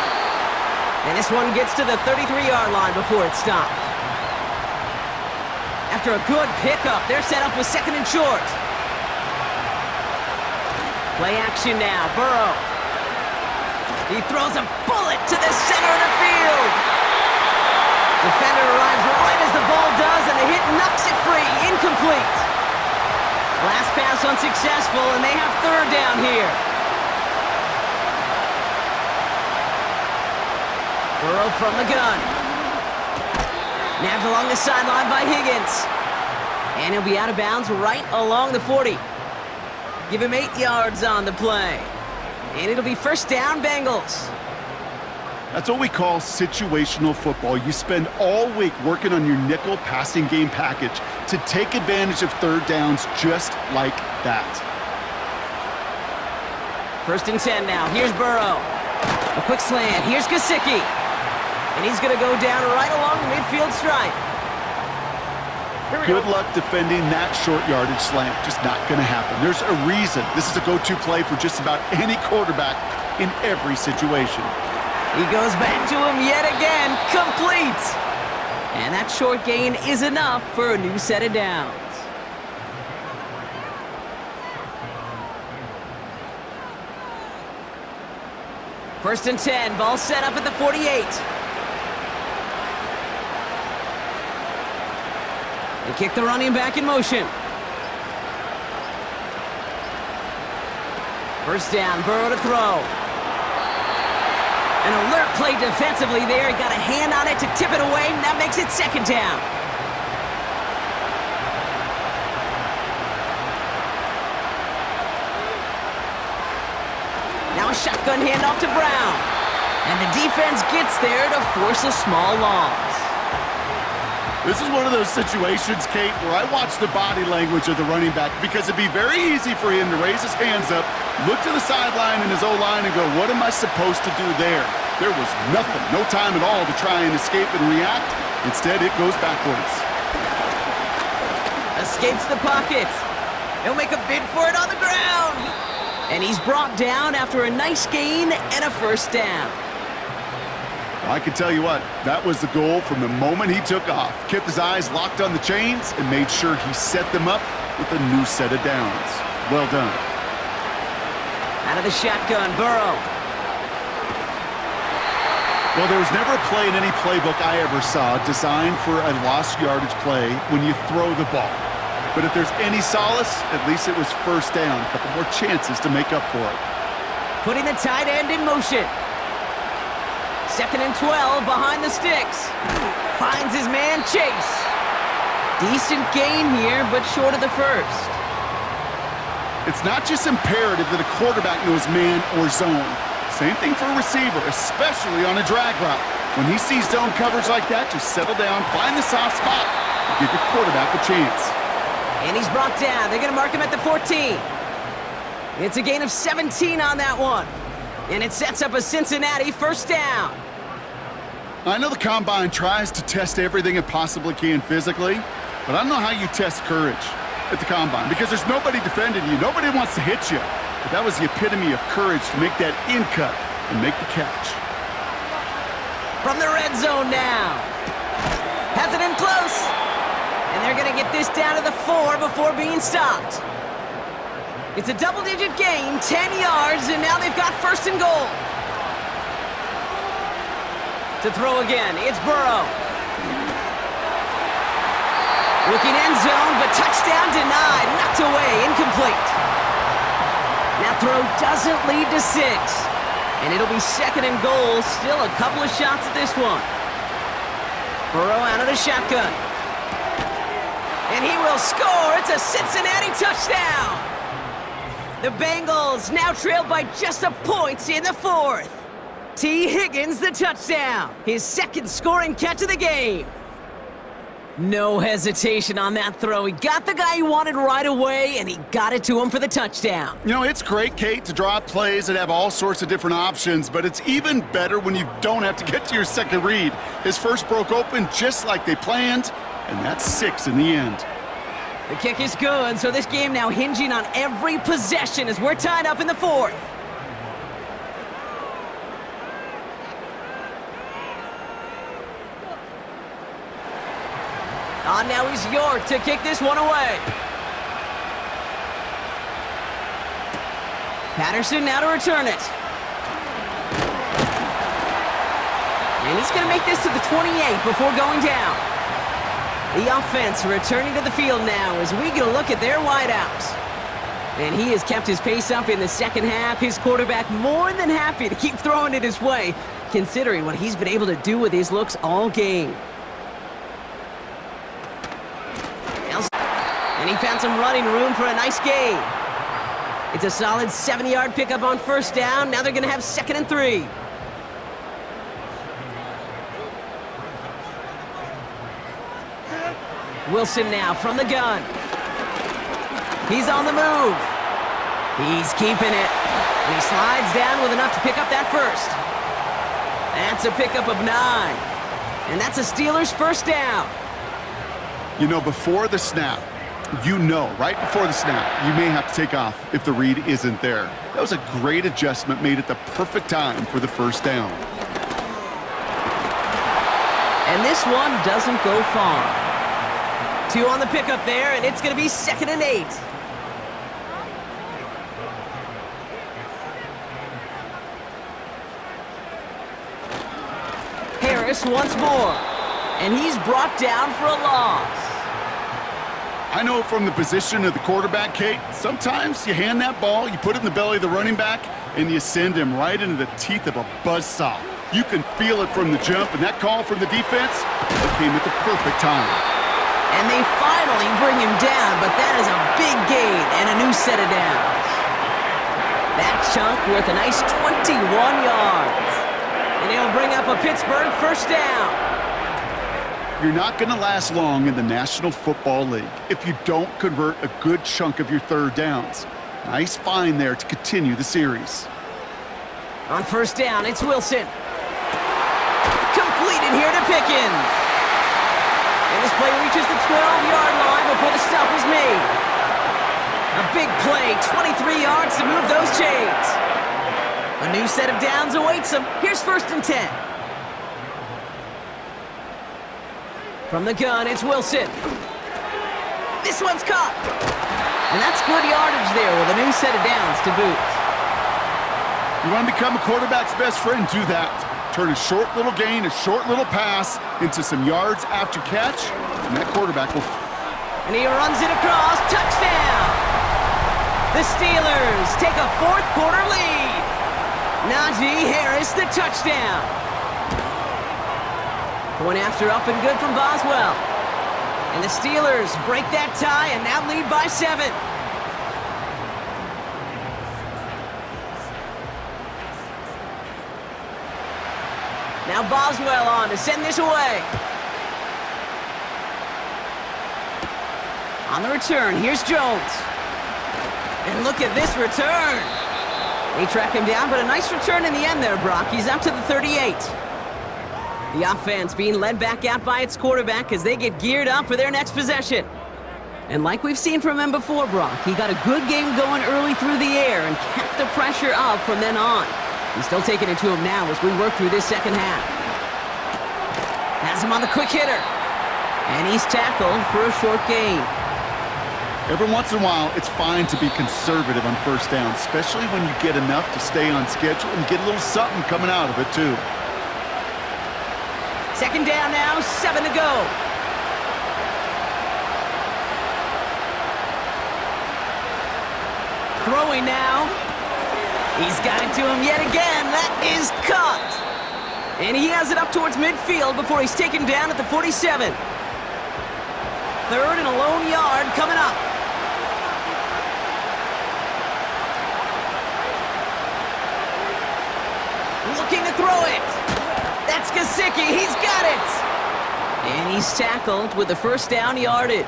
A: And this one gets to the 33-yard line before it stopped. After a good pickup, they're set up with 2nd and short. Play action now, Burrow. He throws a bullet to the center of the field. Defender arrives right as the ball does, and the hit knocks it free, incomplete. Last pass unsuccessful, and they have 3rd down here. Burrow from the gun. Nabbed along the sideline by Higgins. And he'll be out of bounds right along the 40. Give him 8 yards on the play. And it'll be 1st down, Bengals.
B: That's what we call situational football. You spend all week working on your nickel passing game package to take advantage of 3rd downs just like that.
A: 1st and 10 now. Here's Burrow. A quick slant. Here's Gesicki. And he's going to go down right along the midfield stripe.
B: Good luck defending that short yardage slant. Just not going to happen. There's a reason this is a go-to play for just about any quarterback in every situation.
A: He goes back to him yet again, complete. And that short gain is enough for a new set of downs. First and 10, ball set up at the 48. They kick the running back in motion. First down, Burrow to throw. An alert play defensively there. He got a hand on it to tip it away, and that makes it second down. Now a shotgun handoff to Brown. And the defense gets there to force a small loss.
B: This is one of those situations, Kate, where I watch the body language of the running back because it'd be very easy for him to raise his hands up, look to the sideline in his O-line and go, what am I supposed to do there? There was nothing, no time at all to try and escape and react. Instead, it goes backwards.
A: Escapes the pocket. He'll make a bid for it on the ground. And he's brought down after a nice gain and a first down.
B: I can tell you what, that was the goal from the moment he took off. Kept his eyes locked on the chains and made sure he set them up with a new set of downs. Well done.
A: Out of the shotgun, Burrow.
B: Well, there was never a play in any playbook I ever saw designed for a lost yardage play when you throw the ball. But if there's any solace, at least it was first down. A couple more chances to make up for it.
A: Putting the tight end in motion. 2nd and 12 behind the sticks. Finds his man, Chase. Decent gain here, but short of the first.
B: It's not just imperative that a quarterback knows man or zone. Same thing for a receiver, especially on a drag route. When he sees zone coverage like that, just settle down, find the soft spot, and give your quarterback a chance.
A: And he's brought down. They're going to mark him at the 14. It's a gain of 17 on that one. And it sets up a Cincinnati first down.
B: I know the Combine tries to test everything it possibly can physically, but I don't know how you test courage at the Combine because there's nobody defending you. Nobody wants to hit you. But that was the epitome of courage to make that in cut and make the catch.
A: From the red zone now. Has it in close. And they're going to get this down to the 4 before being stopped. It's a double-digit gain, 10 yards, and now they've got first and goal. To throw again, it's Burrow. Looking end zone, but touchdown denied, knocked away, incomplete. That throw doesn't lead to 6. And it'll be 2nd and goal, still a couple of shots at this one. Burrow out of the shotgun. And he will score, it's a Cincinnati touchdown. The Bengals now trailed by just a point in the 4th. T. Higgins the touchdown. His 2nd scoring catch of the game. No hesitation on that throw. He got the guy he wanted right away, and he got it to him for the touchdown.
B: You know, it's great, Kate, to draw up plays that have all sorts of different options, but it's even better when you don't have to get to your second read. His first broke open just like they planned, and that's 6 in the end.
A: The kick is good, so this game now hinging on every possession as we're tied up in the 4th. On now is York to kick this one away. Patterson now to return it. And he's going to make this to the 28 before going down. The offense returning to the field now as we get a look at their wideouts. And he has kept his pace up in the second half. His quarterback more than happy to keep throwing it his way, considering what he's been able to do with his looks all game. And he found some running room for a nice gain. It's a solid 70-yard pickup on first down. Now they're going to have 2nd and 3. Wilson now from the gun. He's on the move. He's keeping it. And he slides down with enough to pick up that first. That's a pickup of 9. And that's a Steelers first down.
B: You know, before the snap, right before the snap, you may have to take off if the read isn't there. That was a great adjustment made at the perfect time for the first down.
A: And this one doesn't go far. 2 on the pickup there, and it's going to be 2nd and 8. Harris once more, and he's brought down for a loss.
B: I know from the position of the quarterback, Kate, sometimes you hand that ball, you put it in the belly of the running back, and you send him right into the teeth of a buzzsaw. You can feel it from the jump, and that call from the defense, it came at the perfect time.
A: And they finally bring him down, but that is a big gain and a new set of downs. That chunk worth a nice 21 yards. And it'll bring up a Pittsburgh first down.
B: You're not going to last long in the National Football League if you don't convert a good chunk of your third downs. Nice find there to continue the series.
A: On first down, it's Wilson. Completed here to Pickens. And this play reaches the 12-yard line before the stop is made. A big play, 23 yards to move those chains. A new set of downs awaits them. Here's first and 10. From the gun, it's Wilson. This one's caught. And that's good yardage there with a new set of downs to boot.
B: You want to become a quarterback's best friend? Do that. Turn a short little gain, a short little pass into some yards after catch, and that quarterback will...
A: And he runs it across. Touchdown! The Steelers take a fourth quarter lead. Najee Harris, the touchdown. Point after up and good from Boswell. And the Steelers break that tie and now lead by 7. Now Boswell on to send this away. On the return, here's Jones. And look at this return. They track him down, but a nice return in the end there, Brock. He's up to the 38. The offense being led back out by its quarterback as they get geared up for their next possession. And like we've seen from him before, Brock, he got a good game going early through the air and kept the pressure up from then on. He's still taking it to him now as we work through this second half. Has him on the quick hitter. And he's tackled for a short gain.
B: Every once in a while, it's fine to be conservative on first down, especially when you get enough to stay on schedule and get a little something coming out of it, too.
A: Second down now, 7 to go. Throwing now. He's got it to him yet again. That is caught. And he has it up towards midfield before he's taken down at the 47. Third and a lone yard coming up. Looking to throw it. That's Gesicki. He's got it. And he's tackled with the first down yardage.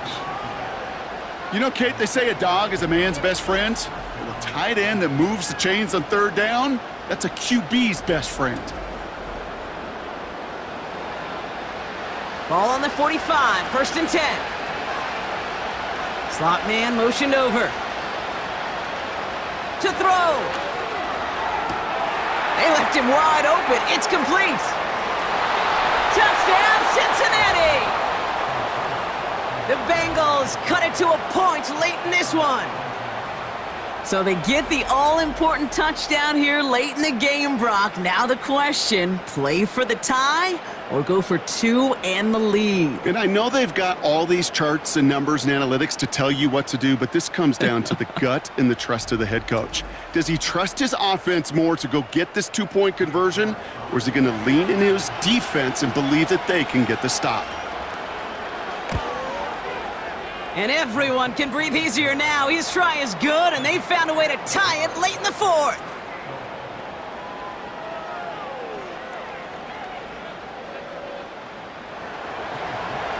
B: You know, Kate, they say a dog is a man's best friend. Well, a tight end that moves the chains on third down, that's a QB's best friend.
A: Ball on the 45, first and 10. Slot man motioned over. To throw. They left him wide open. It's complete. Touchdown, Cincinnati! The Bengals cut it to a point late in this one. So they get the all-important touchdown here late in the game, Brock. Now the question, play for the tie or go for 2 and the lead?
B: And I know they've got all these charts and numbers and analytics to tell you what to do, but this comes down to the gut and the trust of the head coach. Does he trust his offense more to go get this 2-point conversion, or is he going to lean into his defense and believe that they can get the stop?
A: And everyone can breathe easier now. His try is good, and they found a way to tie it late in the fourth.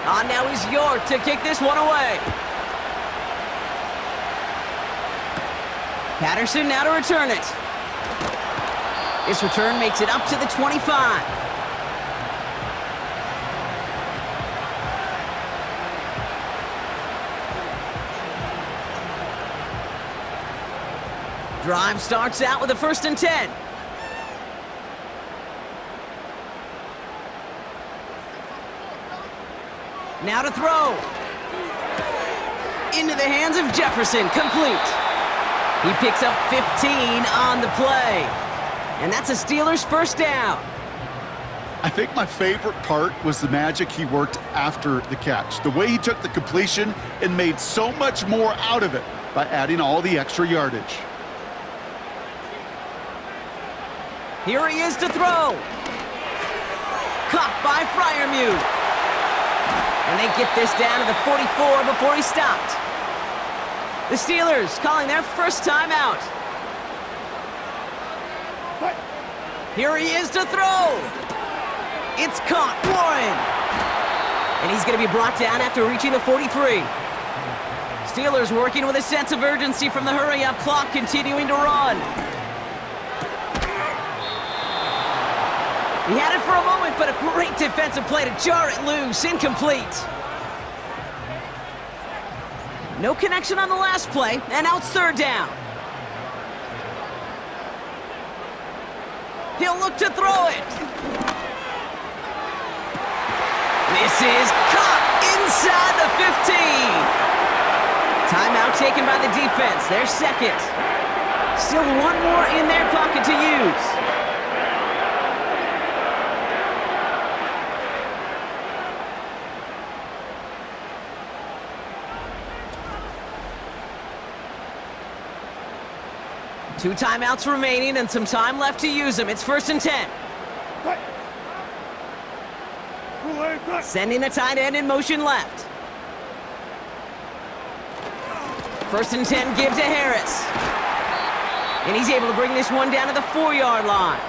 A: On now is York to kick this one away. Patterson now to return it. This return makes it up to the 25. Drive starts out with a first and 10. Now to throw. Into the hands of Jefferson, complete. He picks up 15 on the play. And that's a Steelers first down.
B: I think my favorite part was the magic he worked after the catch. The way he took the completion and made so much more out of it by adding all the extra yardage.
A: Here he is to throw. caught by Freiermuth. And they get this down to the 44 before he stopped. The Steelers calling their first timeout. Here he is to throw. It's caught, Warren. And he's going to be brought down after reaching the 43. Steelers working with a sense of urgency from the hurry-up clock, continuing to run. He had it for a moment, but a great defensive play to jar it loose. Incomplete. No connection on the last play, and now it's third down. He'll look to throw it. This is caught inside the 15. Timeout taken by the defense, their second. Still one more in their pocket to use. Two timeouts remaining and some time left to use them. It's 1st and 10. Sending a tight end in motion left. 1st and 10, give to Harris. And he's able to bring this one down to the 4-yard line.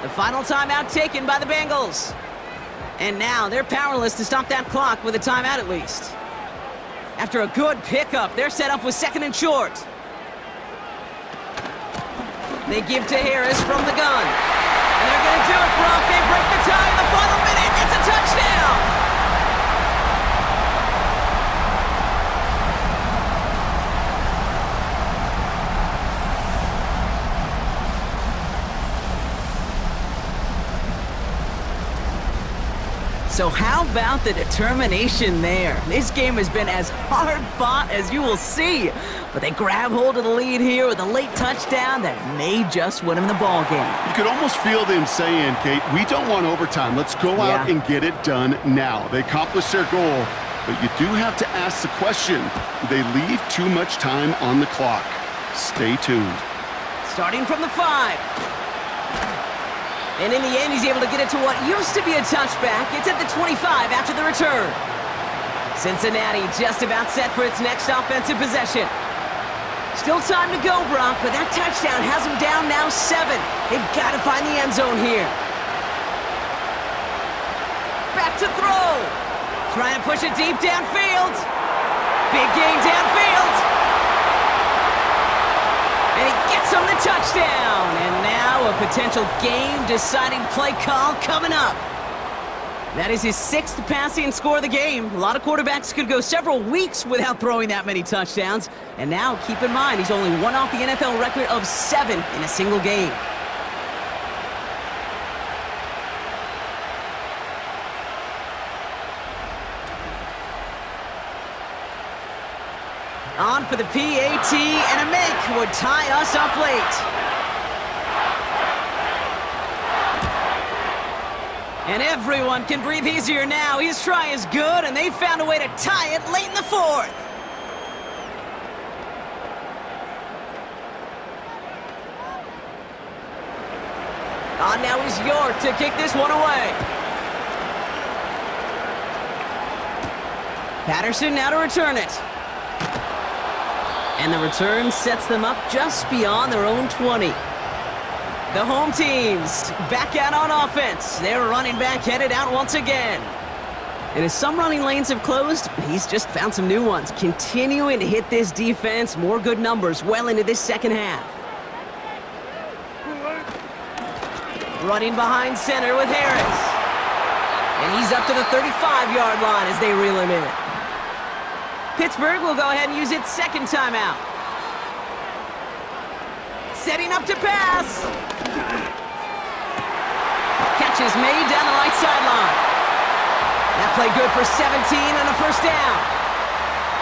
A: The final timeout taken by the Bengals. And now they're powerless to stop that clock with a timeout at least. After a good pickup, they're set up with 2nd and short. They give to Harris from the gun. And they're going to do it, Brock. They break the tie in the final minute. It's a touchdown! So how about the determination there? This game has been as hard-fought as you will see. But they grab hold of the lead here with a late touchdown that may just win them the ball game.
B: You could almost feel them saying, Kate, we don't want overtime. Let's go out and get it done now. They accomplished their goal, but you do have to ask the question, do they leave too much time on the clock? Stay tuned.
A: Starting from the 5. And in the end, he's able to get it to what used to be a touchback. It's at the 25 after the return. Cincinnati just about set for its next offensive possession. Still time to go, Brock, but that touchdown has them down now 7. They've got to find the end zone here. Back to throw. Trying to push it deep downfield. Big gain downfield. And he gets him the touchdown. And now a potential game-deciding play call coming up. That is his 6th passing score of the game. A lot of quarterbacks could go several weeks without throwing that many touchdowns. And now, keep in mind, he's only one off the NFL record of 7 in a single game. On for the PAT, and a make would tie us up late. And everyone can breathe easier now. His try is good, and they found a way to tie it late in the 4th. On now is York to kick this one away. Patterson now to return it. And the return sets them up just beyond their own 20. The home teams back out on offense. Their running back headed out once again. And as some running lanes have closed, he's just found some new ones. Continuing to hit this defense, more good numbers well into this second half. Running behind center with Harris. And he's up to the 35-yard line as they reel him in. Pittsburgh will go ahead and use its 2nd timeout. Setting up to pass. Catch is made down the right sideline. That play good for 17 and a 1st down.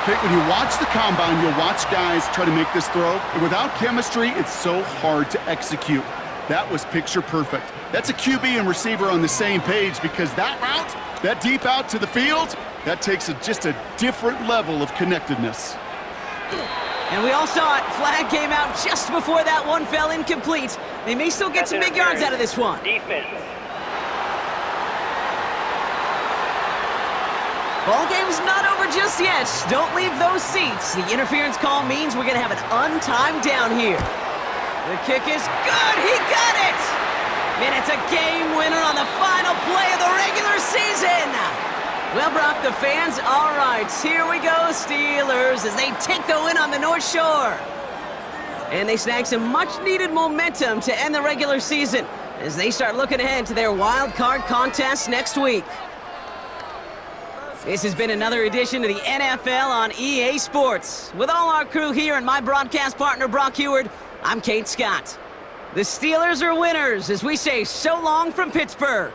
B: Kate, when you watch the combine, you'll watch guys try to make this throw. And without chemistry, it's so hard to execute. That was picture perfect. That's a QB and receiver on the same page because that route, that deep out to the field, that takes just a different level of connectedness.
A: And we all saw it. Flag came out just before that one fell incomplete. They may still get some big yards out of this one.
C: Defense.
A: Ball game's not over just yet. Don't leave those seats. The interference call means we're going to have an untimed down here. The kick is good. He got it. And it's a game winner on the final play of the regular season. Well, Brock, the fans, all right. Here we go, Steelers, as they take the win on the North Shore. And they snag some much-needed momentum to end the regular season as they start looking ahead to their wild card contest next week. This has been another edition of the NFL on EA Sports. With all our crew here and my broadcast partner, Brock Heward, I'm Kate Scott. The Steelers are winners as we say so long from Pittsburgh.